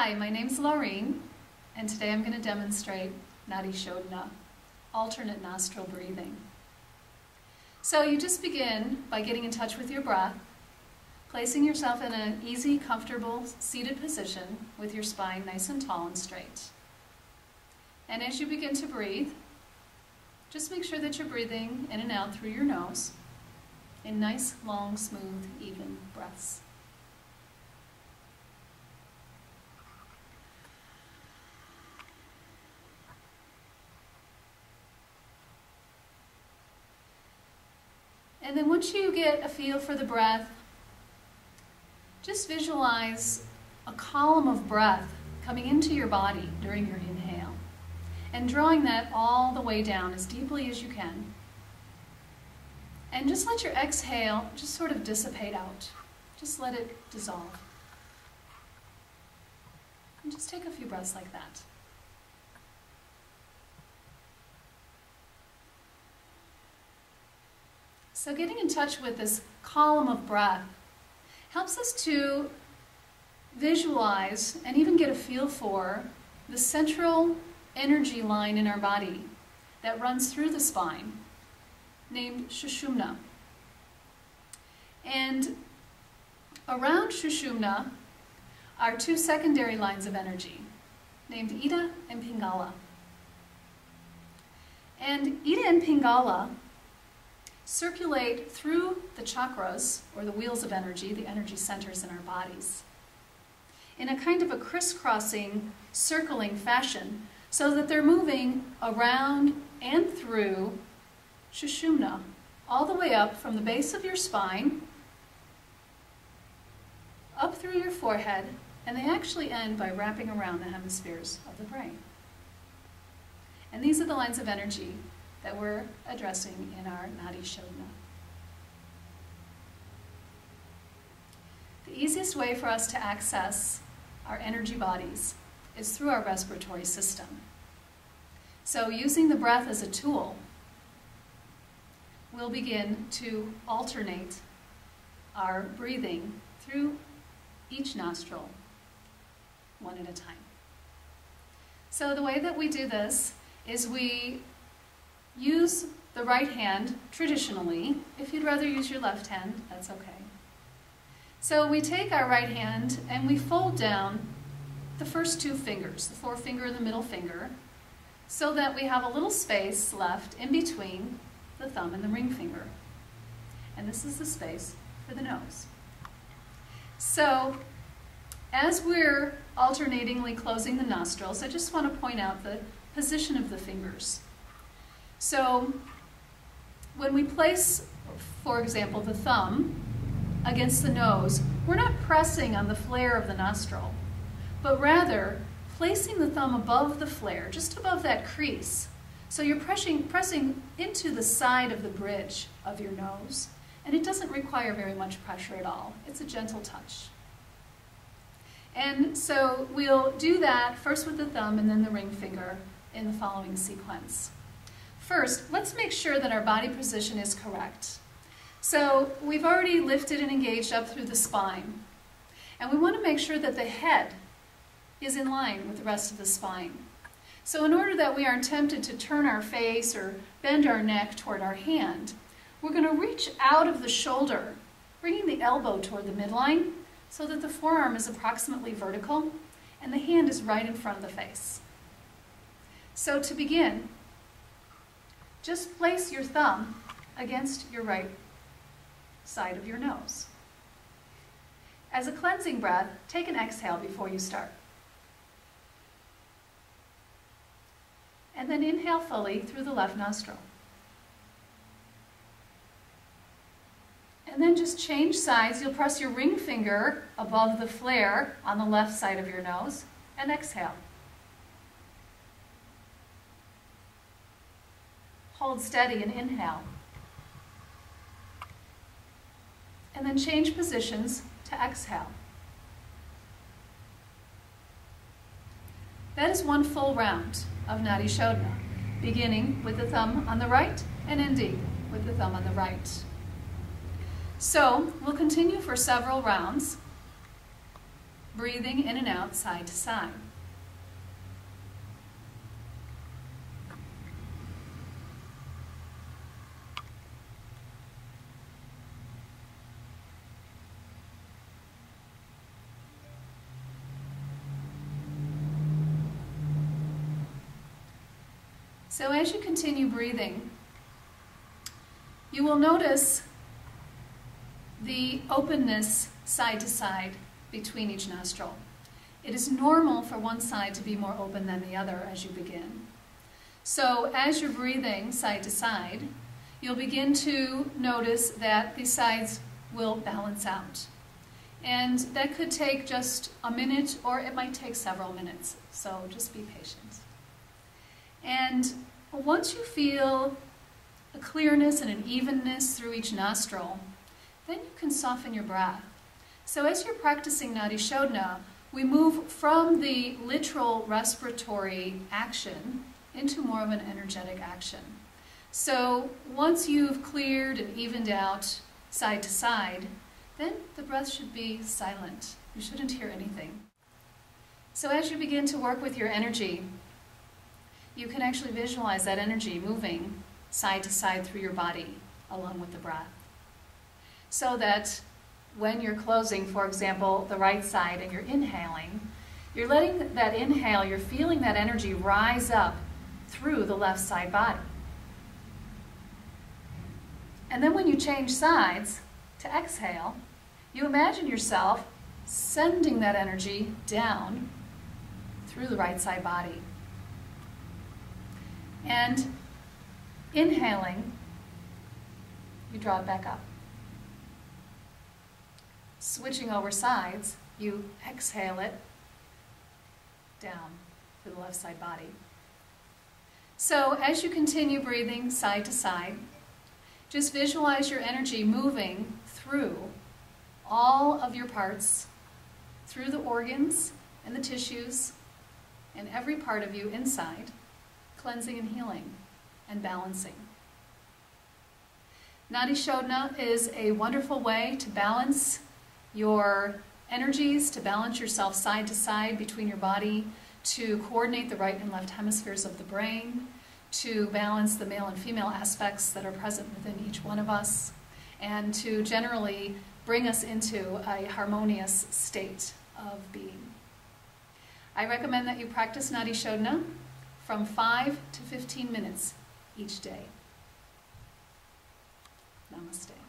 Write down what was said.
Hi, my name's Laurene, and today I'm going to demonstrate Nadi Shodhana, alternate nostril breathing. So you just begin by getting in touch with your breath, placing yourself in an easy, comfortable, seated position with your spine nice and tall and straight. And as you begin to breathe, just make sure that you're breathing in and out through your nose in nice, long, smooth, even breaths. And then once you get a feel for the breath, just visualize a column of breath coming into your body during your inhale and drawing that all the way down as deeply as you can. And just let your exhale just sort of dissipate out. Just let it dissolve. And just take a few breaths like that. So getting in touch with this column of breath helps us to visualize and even get a feel for the central energy line in our body that runs through the spine, named Sushumna. And around Sushumna are two secondary lines of energy, named Ida and Pingala. And Ida and Pingala circulate through the chakras, or the wheels of energy, the energy centers in our bodies, in a kind of a crisscrossing, circling fashion, so that they're moving around and through Sushumna, all the way up from the base of your spine, up through your forehead, and they actually end by wrapping around the hemispheres of the brain. And these are the lines of energy that we're addressing in our Nadi Shodhana. The easiest way for us to access our energy bodies is through our respiratory system. So using the breath as a tool, we'll begin to alternate our breathing through each nostril, one at a time. So the way that we do this is we use the right hand traditionally. If you'd rather use your left hand, that's okay. So we take our right hand and we fold down the first two fingers, the forefinger and the middle finger, so that we have a little space left in between the thumb and the ring finger. And this is the space for the nose. So as we're alternatingly closing the nostrils, I just want to point out the position of the fingers. So when we place, for example, the thumb against the nose, we're not pressing on the flare of the nostril, but rather placing the thumb above the flare, just above that crease. So you're pressing into the side of the bridge of your nose, and it doesn't require very much pressure at all. It's a gentle touch. And so we'll do that first with the thumb and then the ring finger in the following sequence. First, let's make sure that our body position is correct. So we've already lifted and engaged up through the spine. And we want to make sure that the head is in line with the rest of the spine. So in order that we aren't tempted to turn our face or bend our neck toward our hand, we're going to reach out of the shoulder, bringing the elbow toward the midline so that the forearm is approximately vertical and the hand is right in front of the face. So to begin, just place your thumb against your right side of your nose. As a cleansing breath, take an exhale before you start. And then inhale fully through the left nostril. And then just change sides. You'll press your ring finger above the flare on the left side of your nose and exhale. Hold steady and inhale. And then change positions to exhale. That is one full round of Nadi Shodhana, beginning with the thumb on the right and ending with the thumb on the right. So we'll continue for several rounds. breathing in and out, side to side. So as you continue breathing, you will notice the openness side to side between each nostril. It is normal for one side to be more open than the other as you begin. So as you're breathing side to side, you'll begin to notice that these sides will balance out. And that could take just a minute, or it might take several minutes, so just be patient. And once you feel a clearness and an evenness through each nostril, then you can soften your breath. So as you're practicing Nadi Shodhana, we move from the literal respiratory action into more of an energetic action. So once you've cleared and evened out side to side, then the breath should be silent. You shouldn't hear anything. So as you begin to work with your energy, you can actually visualize that energy moving side to side through your body along with the breath. So that when you're closing, for example, the right side and you're inhaling, you're letting that inhale, you're feeling that energy rise up through the left side body. And then when you change sides to exhale, you imagine yourself sending that energy down through the right side body. And inhaling, you draw it back up. Switching over sides, you exhale it down through the left side body. So as you continue breathing side to side, just visualize your energy moving through all of your parts, through the organs and the tissues, and every part of you inside, cleansing and healing and balancing. Nadi Shodhana is a wonderful way to balance your energies, to balance yourself side to side between your body, to coordinate the right and left hemispheres of the brain, to balance the male and female aspects that are present within each one of us, and to generally bring us into a harmonious state of being. I recommend that you practice Nadi Shodhana from 5 to 15 minutes each day. Namaste.